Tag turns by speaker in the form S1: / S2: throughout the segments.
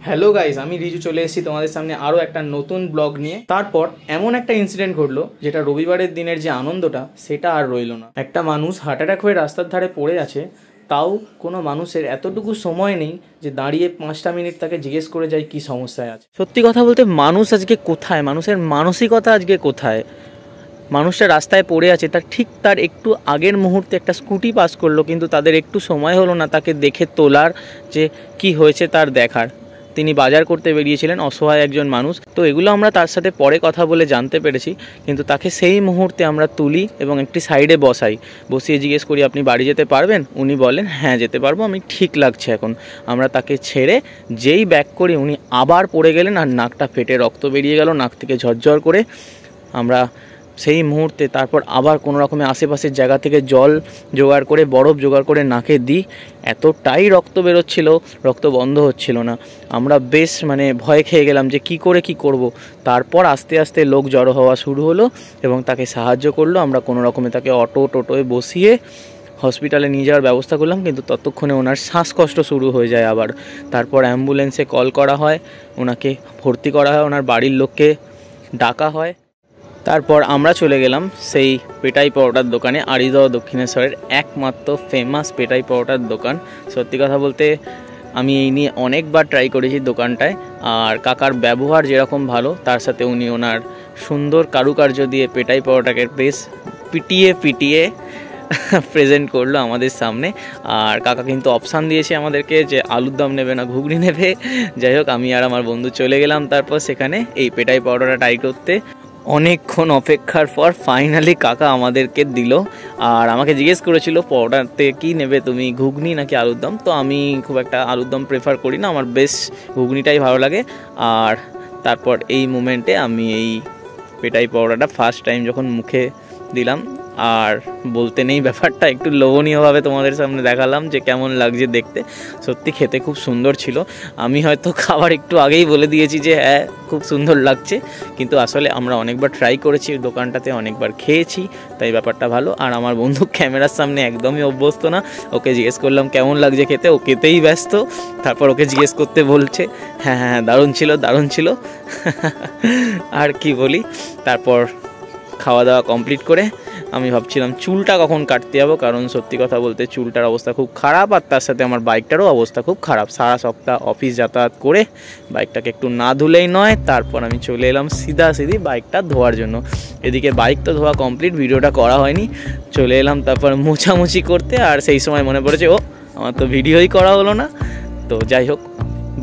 S1: Hello guys, আমি রিজু চলে এসেছি তোমাদের সামনে আরও একটা নতুন ব্লগ নিয়ে। তারপর এমন একটা ইনসিডেন্ট ঘটলো যেটা রবিবারের দিনের যে আনন্দটা সেটা আর রইলো না। একটা মানুষ হার্ট অ্যাটাক হয়ে রাস্তার ধারে পড়ে আছে, তাও কোনো মানুষের এতটুকু সময় নেই যে দাঁড়িয়ে 5টা মিনিট তাকে জিজ্ঞেস করে যায় কী সমস্যায় আছে। সত্যি কথা বলতে মানুষ আজকে কোথায়, মানুষের মানসিকতা আজকে কোথায়? মানুষটা রাস্তায় পড়ে আছে, তার একটু আগের মুহূর্তে একটা স্কুটি পাস করলো, কিন্তু তাদের একটু সময় হলো না তাকে দেখে তোলার, যে কি হয়েছে তার দেখার। তিনি বাজার করতে বেরিয়েছিলেন, অসহায় একজন মানুষ। তো এগুলো আমরা তার সাথে পরে কথা বলে জানতে পেরেছি, কিন্তু তাকে সেই মুহূর্তে আমরা তুলি এবং একটি সাইডে বসিয়ে জিজ্ঞেস করি, আপনি বাড়ি যেতে পারবেন? উনি বলেন হ্যাঁ যেতে পারবো, আমি ঠিক লাগছে এখন। আমরা তাকে ছেড়ে যেই ব্যাক করি উনি আবার পড়ে গেলেন আর নাকটা ফেটে রক্ত বেরিয়ে গেল নাক থেকে ঝরঝর করে। আমরা সেই মুহূর্তে তারপর আবার কোনো রকমের আশেপাশের জায়গা থেকে জল জোগাড় করে, বরফ জোগাড় করে নাকে দিই। এতটাই রক্ত বেরোচ্ছিল, রক্ত বন্ধ হচ্ছিল না। আমরা বেশ ভয় খেয়ে গেলাম যে কি করব। তারপর আস্তে আস্তে লোক জড়ো হওয়া শুরু হলো এবং তাকে সাহায্য করলো। আমরা কোনো রকমে তাকে টোটোয় বসিয়ে হসপিটালে নিয়ে যাওয়ার ব্যবস্থা করলাম, কিন্তু ততক্ষণে ওনার শ্বাসকষ্ট শুরু হয়ে যায় আবার। তারপর অ্যাম্বুলেন্সে কল করা হয়, ওনাকে ভর্তি করা হয়, ওনার বাড়ির লোককে ডাকা হয়। তারপর আমরা চলে গেলাম সেই পেটাই পরোটার দোকানে, আড়িদাও দক্ষিণেশ্বরের একমাত্র ফেমাস পেটাই পরোটার দোকান। সত্যি কথা বলতে আমি এই নিয়ে অনেকবার ট্রাই করেছি দোকানটায়, আর কাকার ব্যবহার যেরকম ভালো, তার সাথে উনি ওনার সুন্দর কারুকার্য দিয়ে পেটাই পরোটাকে বেশ পিটিয়ে প্রেজেন্ট করলো আমাদের সামনে। আর কাকা কিন্তু অপশান দিয়েছে আমাদেরকে যে আলুর দম নেবে না ঘুগনি নেবে। যাই হোক, আমি আর আমার বন্ধু চলে গেলাম তারপর সেখানে এই পেটাই পরোটাটা ট্রাই করতে। অনেকক্ষণ অপেক্ষার পর ফাইনালি কাকা আমাদেরকে দিল। আর আমাকে জিজ্ঞেস করেছিল পরোটাতে কি নেবে তুমি, ঘুগনি নাকি আলুর দম? তো আমি খুব একটা আলুর দম প্রেফার করি না, আমার বেশ ঘুগনিটাই ভালো লাগে। আর তারপর এই মোমেন্টে আমি এই পেটাই পরোটাটা ফার্স্ট টাইম যখন মুখে দিলাম, আর বলতে নেই ব্যাপারটা একটু লোভনীয়ভাবে তোমাদের সামনে দেখালাম যে কেমন লাগছে দেখতে। সত্যি খেতে খুব সুন্দর ছিল। আমি হয়তো খাবার একটু আগেই বলে দিয়েছি যে হ্যাঁ খুব সুন্দর লাগছে, কিন্তু আসলে আমরা অনেকবার ট্রাই করেছি দোকানটাতে, অনেকবার খেয়েছি, তাই ব্যাপারটা ভালো। আর আমার বন্ধু ক্যামেরার সামনে একদমই অভ্যস্ত না, ওকে জিজ্ঞেস করলাম কেমন লাগছে খেতে, ও খেতেই ব্যস্ত। তারপর ওকে জিজ্ঞেস করতে বলছে হ্যাঁ দারুণ ছিল আর কি বলি। তারপর খাওয়া দাওয়া কমপ্লিট করে আমি ভাবছিলাম চুলটা কখন কাটতে যাবো, কারণ সত্যি কথা বলতে চুলটার অবস্থা খুব খারাপ, আর তার সাথে আমার বাইকটারও অবস্থা খুব খারাপ। সারা সপ্তাহ অফিস যাতায়াত করে বাইকটাকে একটু না ধুলেই নয়। তারপর আমি চলে এলাম সিধি বাইকটা ধোয়ার জন্য। এদিকে বাইক তো ধোয়া কমপ্লিট, ভিডিওটা করা হয়নি। চলে এলাম তারপর মোছামুছি করতে, আর সেই সময় মনে পড়েছে আমার তো ভিডিওই করা হলো না। তো যাই হোক,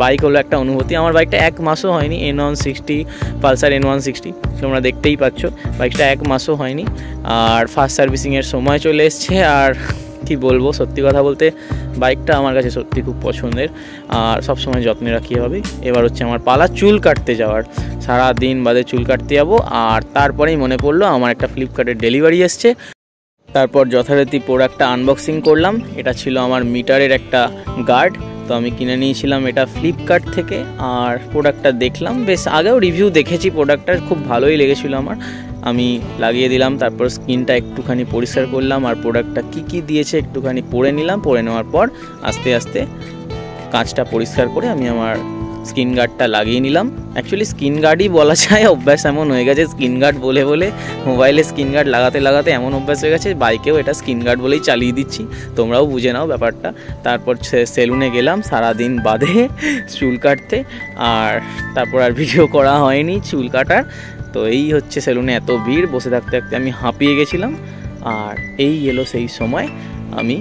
S1: বাইক হলো একটা অনুভূতি। আমার বাইকটা 1 মাসও হয়নি, N160 পালসার N160 তোমরা দেখতেই পাচ্ছ, বাইকটা 1 মাসও হয়নি। আর ফার্স্ট সার্ভিসিংয়ের সময় চলে এসছে। আর কি বলবো, সত্যি কথা বলতে বাইকটা আমার কাছে সত্যি খুব পছন্দের, আর সবসময় যত্নে রাখি হবে। এবার হচ্ছে আমার পালা চুল কাটতে যাওয়ার। সারা দিন বাদে চুল কাটতে যাবো। আর তারপরেই মনে পড়লো আমার একটা ফ্লিপকার্টের ডেলিভারি এসছে। তারপর যথারীতি প্রোডাক্টটা আনবক্সিং করলাম। এটা ছিল আমার মিটারের একটা গার্ড, তো আমি কিনে নিয়েছিলাম এটা ফ্লিপকার্ট থেকে। আর প্রোডাক্টটা দেখলাম, বেশ আগেও রিভিউ দেখেছি প্রোডাক্টটার, খুব ভালোই লেগেছিলো আমার। আমি লাগিয়ে দিলাম, তারপর স্কিনটা একটুখানি পরিষ্কার করলাম, আর প্রোডাক্টটা কী দিয়েছে একটুখানি পরে নিলাম। পরে নেওয়ার পর আস্তে আস্তে কাঁচটা পরিষ্কার করে আমি আমার স্কিন গার্ডটা লাগিয়ে নিলাম। অ্যাকচুয়ালি স্কিন গার্ডই বলা যায়, অভ্যাস এমন হয়ে গেছে স্কিন গার্ড বলে মোবাইলে স্কিন গার্ড লাগাতে এমন অভ্যাস হয়ে গেছে, বাইকেও এটা স্কিন গার্ড বলেই চালিয়ে দিচ্ছি। তোমরাও বুঝে নাও ব্যাপারটা। তারপর সেলুনে গেলাম সারাদিন বাদে চুল কাটতে, আর তারপর আর ভিডিও করা হয়নি চুল কাটার। তো এই হচ্ছে সেলুনে এত ভিড়, বসে থাকতে থাকতে আমি হাঁপিয়ে গেছিলাম। আর এই এলো সেই সময়, আমি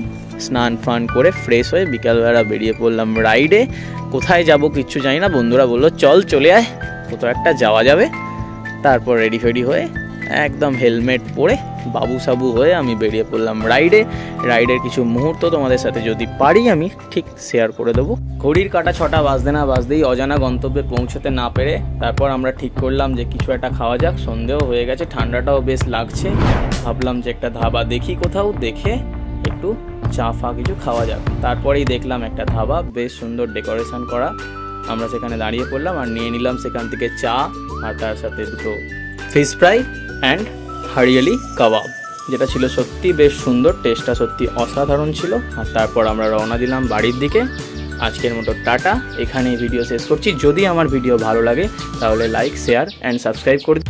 S1: স্নান ফান করে ফ্রেশ হয়ে বিকালবেলা বেরিয়ে পড়লাম রাইডে। কোথায় যাব কিচ্ছু জানি না, বন্ধুরা বললো চলে আয়, কোথাও একটা যাওয়া যাবে। তারপর রেডি ফেডি হয়ে একদম হেলমেট পরে বাবু সাবু হয়ে আমি বেরিয়ে পড়লাম রাইডের কিছু মুহূর্ত তোমাদের সাথে যদি পারি আমি ঠিক শেয়ার করে দেবো। ঘড়ির কাঁটা 6টা বাজতেই অজানা গন্তব্যে পৌঁছতে না পেরে তারপর আমরা ঠিক করলাম যে কিছু একটা খাওয়া যাক। সন্ধেও হয়ে গেছে, ঠান্ডাটাও বেশ লাগছে। ভাবলাম যে একটা ধাবা দেখি, কোথাও দেখে একটু চা কিছু খাওয়া যাক। তারপরেই দেখলাম একটা ধাবা, বেশ সুন্দর ডেকোরেশন করা। আমরা সেখানে দাঁড়িয়ে পড়লাম আর নিয়ে নিলাম সেখান থেকে চা, আর তার সাথে 2টো ফিশ ফ্রাই অ্যান্ড হরিয়ালি কাবাব, যেটা ছিল সত্যি বেশ সুন্দর, টেস্টটা সত্যি অসাধারণ ছিল। আর তারপর আমরা রওনা দিলাম বাড়ির দিকে। আজকের মতো টাটা, এখানেই ভিডিও শেষ করছি। যদি আমার ভিডিও ভালো লাগে তাহলে লাইক, শেয়ার অ্যান্ড সাবস্ক্রাইব করে